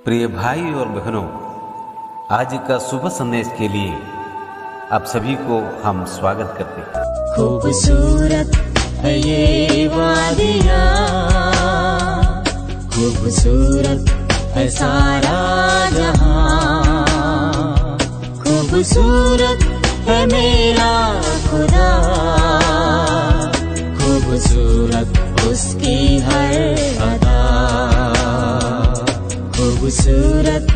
प्रिय भाई और बहनों, आज का शुभ संदेश के लिए आप सभी को हम स्वागत करते हैं। खूबसूरत है ये वादियाँ, खूबसूरत है सारा जहां, खूबसूरत है मेरा खुदा, खूबसूरत उसकी हर अदा, खूबसूरत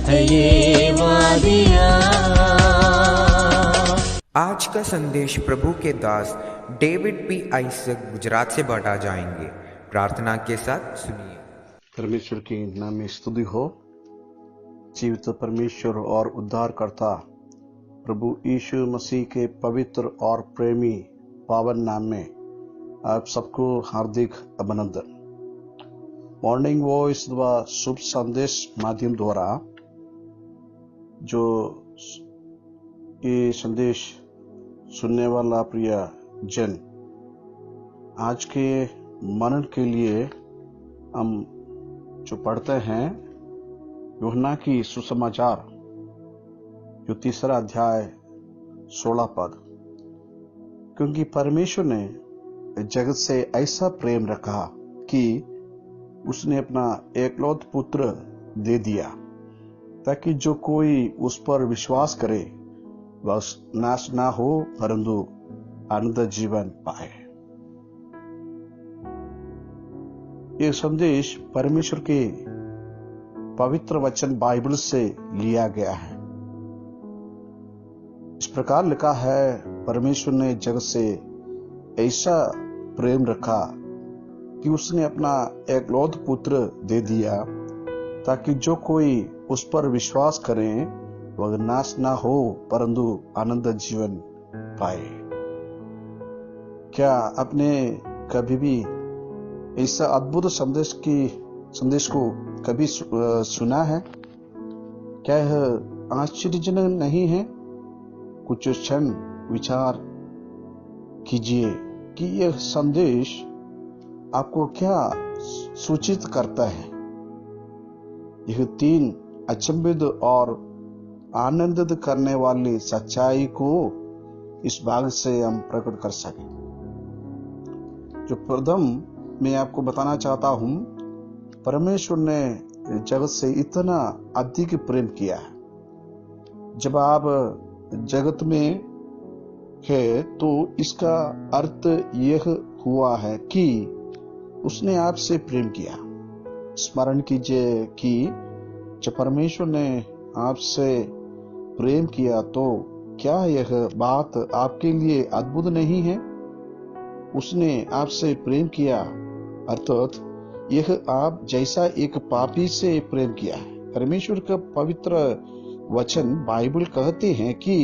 है ये वादियाँ। आज का संदेश प्रभु के दास डेविड पी आइजक गुजरात से बांटा जाएंगे। प्रार्थना के साथ सुनिए। परमेश्वर की नाम में स्तुति हो। जीवित परमेश्वर और उद्धारकर्ता प्रभु यीशु मसीह के पवित्र और प्रेमी पावन नाम में आप सबको हार्दिक अभिनंदन। मॉर्निंग वॉइस व शुभ संदेश माध्यम द्वारा जो ये संदेश सुनने वाला प्रिय जन, आज के मनन के लिए हम जो पढ़ते हैं यूहन्ना की सुसमाचार जो 3 अध्याय 16 पद। क्योंकि परमेश्वर ने जगत से ऐसा प्रेम रखा कि उसने अपना एकलौत पुत्र दे दिया, ताकि जो कोई उस पर विश्वास करे वह नाश ना हो परंतु अनंत जीवन पाए। यह संदेश परमेश्वर के पवित्र वचन बाइबल से लिया गया है। इस प्रकार लिखा है, परमेश्वर ने जगत से ऐसा प्रेम रखा कि उसने अपना एकलौत पुत्र दे दिया, ताकि जो कोई उस पर विश्वास करे वह नाश ना हो परंतु अनंत जीवन पाए। क्या आपने कभी भी ऐसा अद्भुत संदेश को कभी सुना है? क्या यह आश्चर्यजनक नहीं है? कुछ क्षण विचार कीजिए कि यह संदेश आपको क्या सूचित करता है। यह 3 अचंभित और आनंदित करने वाली सच्चाई को इस भाग से हम प्रकट कर सकें। जो प्रथम मैं आपको बताना चाहता हूं, परमेश्वर ने जगत से इतना अधिक प्रेम किया है। जब आप जगत में है तो इसका अर्थ यह हुआ है कि उसने आपसे प्रेम किया। स्मरण कीजिए कि जब परमेश्वर ने आपसे प्रेम किया तो क्या यह बात आपके लिए अद्भुत नहीं है? उसने आपसे प्रेम किया अर्थात यह आप जैसा एक पापी से प्रेम किया है। परमेश्वर का पवित्र वचन बाइबल कहते हैं कि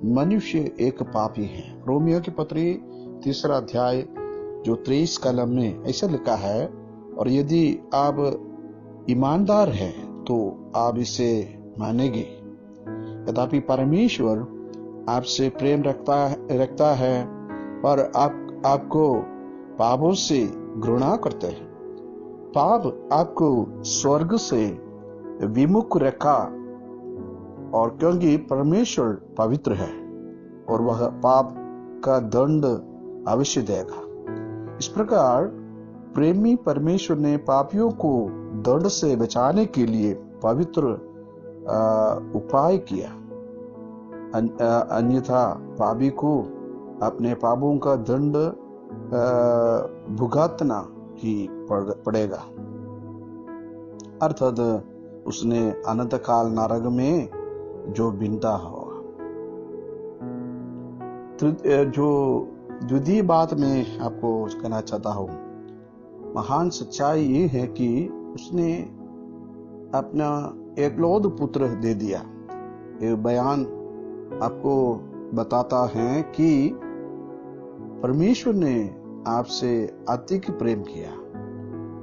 मनुष्य एक पापी है। रोमियो की पत्री 3 अध्याय जो 23 कलम में ऐसा लिखा है, और यदि आप ईमानदार हैं तो आप इसे मानेंगे। यद्यपि परमेश्वर आपसे प्रेम रखता है पर आपको पापों से घृणा करते हैं। पाप आपको स्वर्ग से विमुख रखा, और क्योंकि परमेश्वर पवित्र है और वह पाप का दंड अवश्य देगा। इस प्रकार प्रेमी परमेश्वर ने पापियों को दंड से बचाने के लिए पवित्र उपाय किया, अन्यथा पापी को अपने पापों का दंड भुगतना ही पड़ेगा। अर्थात उसने अनंत काल नरक में जो बिनता होगा। जो द्वितीय बात मैं आपको कहना चाहता हूं, महान सच्चाई ये है कि उसने अपना एकलौत पुत्र दे दिया। ये बयान आपको बताता है कि परमेश्वर ने आपसे अधिक प्रेम किया।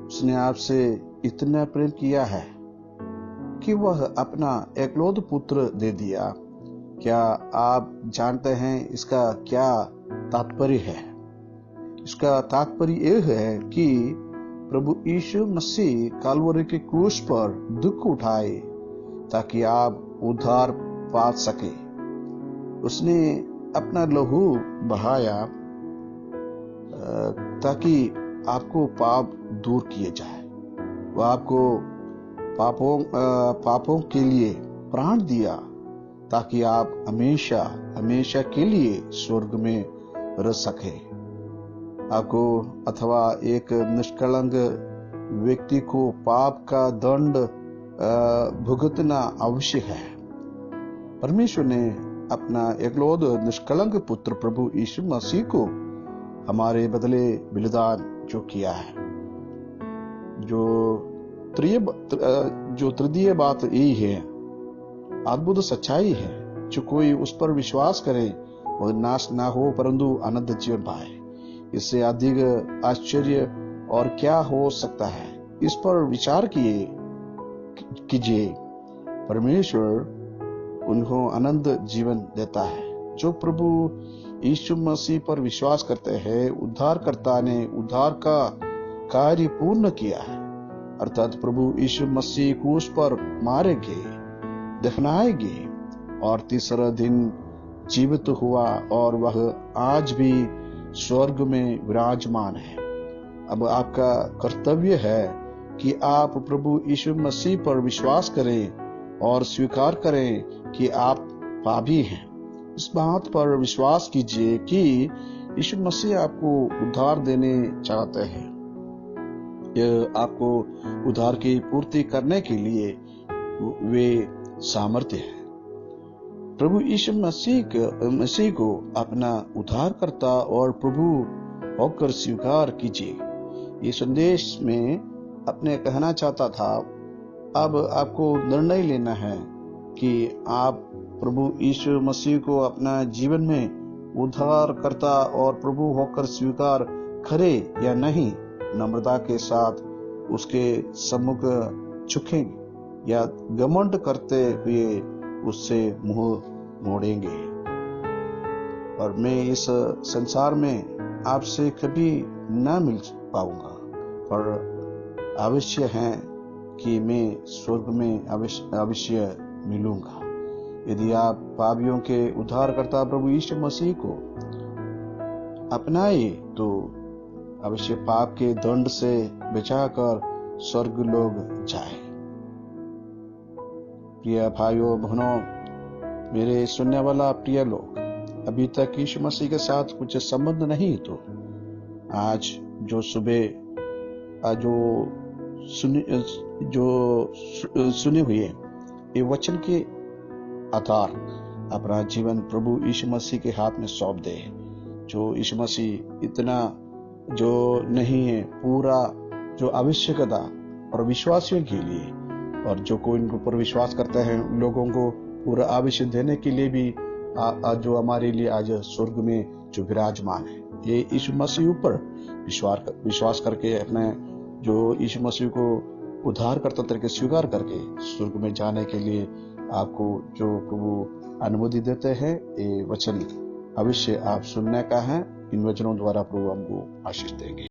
उसने आपसे इतना प्रेम किया है कि वह अपना एकलौत पुत्र दे दिया। क्या आप जानते हैं इसका क्या तात्पर्य है? इसका तात्पर्य यह है कि प्रभु यीशु मसीह कालवरी के क्रूस पर दुख उठाए ताकि आप उद्धार पा सके। उसने अपना लहू बहाया ताकि आपको पाप दूर किए जाए। वह आपको पापों के लिए प्राण दिया ताकि आप हमेशा हमेशा के लिए स्वर्ग में रह सके। आपको अथवा एक निष्कलंक व्यक्ति को पाप का दंड भुगतना आवश्यक है। परमेश्वर ने अपना एकलौते निष्कलंक पुत्र प्रभु यीशु मसीह को हमारे बदले बलिदान जो किया है। जो तृतीय बात यही है, अद्भुत सच्चाई है, जो कोई उस पर विश्वास करे वह नाश ना हो परंतु अनंत जीवन पाए। इससे अधिक आश्चर्य और क्या हो सकता है। इस पर विचार कीजिए। परमेश्वर उन्हें अनंत जीवन देता है। जो प्रभु यीशु मसीह पर विश्वास करते हैं, उद्धारकर्ता ने उद्धार का कार्य पूर्ण किया है। अर्थात प्रभु यीशु मसीह क्रूस पर मारे गए, दफनाए गए और तीसरा दिन जीवित हुआ और वह आज भी स्वर्ग में विराजमान है। अब आपका कर्तव्य है कि आप प्रभु यीशु मसीह पर विश्वास करें और स्वीकार करें कि आप पापी हैं। इस बात पर विश्वास कीजिए कि यीशु मसीह आपको उद्धार देने चाहते हैं। यह आपको उद्धार की पूर्ति करने के लिए वे सामर्थ्य है। प्रभु यीशु मसीह को अपना उद्धारकर्ता और प्रभु होकर स्वीकार कीजिए। ये संदेश में अपने कहना चाहता था, अब आपको निर्णय लेना है कि आप प्रभु यीशु मसीह को अपना जीवन में उद्धारकर्ता और प्रभु होकर स्वीकार करें या नहीं। नम्रता के साथ उसके सम्मुख झुकेंगे या घमंड करते हुए उससे मुंह मोड़ेंगे। और मैं इस संसार में आपसे कभी न मिल पाऊंगा, पर अवश्य है कि मैं स्वर्ग में अवश्य मिलूंगा। यदि आप पापियों के उद्धारकर्ता प्रभु यीशु मसीह को अपनाए तो अवश्य पाप के दंड से बचाकर स्वर्ग लोग जाए। प्रिय भाइयों बहनों, मेरे सुनने वाला प्रिय लोग, अभी तक यीशु मसीह के साथ कुछ संबंध नहीं तो आज जो सुबह सुने हुए ये वचन के आधार अपना जीवन प्रभु यीशु मसीह के हाथ में सौंप दे। जो यीशु मसीह इतना जो नहीं है, पूरा जो आवश्यकता और विश्वासियों के लिए, और जो कोई इनके ऊपर विश्वास करते हैं उन लोगों को पूरा आवश्यक देने के लिए भी जो हमारे लिए आज स्वर्ग में जो विराजमान है। ये यीशु मसीह ऊपर विश्वास करके अपने जो यीशु मसीह को उद्धारकर्ता तरीके स्वीकार करके स्वर्ग में जाने के लिए आपको जो प्रभु अनुमति देते हैं, ये वचन अवश्य आप सुनने का है। इन वचनों द्वारा प्रभु हमको आशीष देंगे।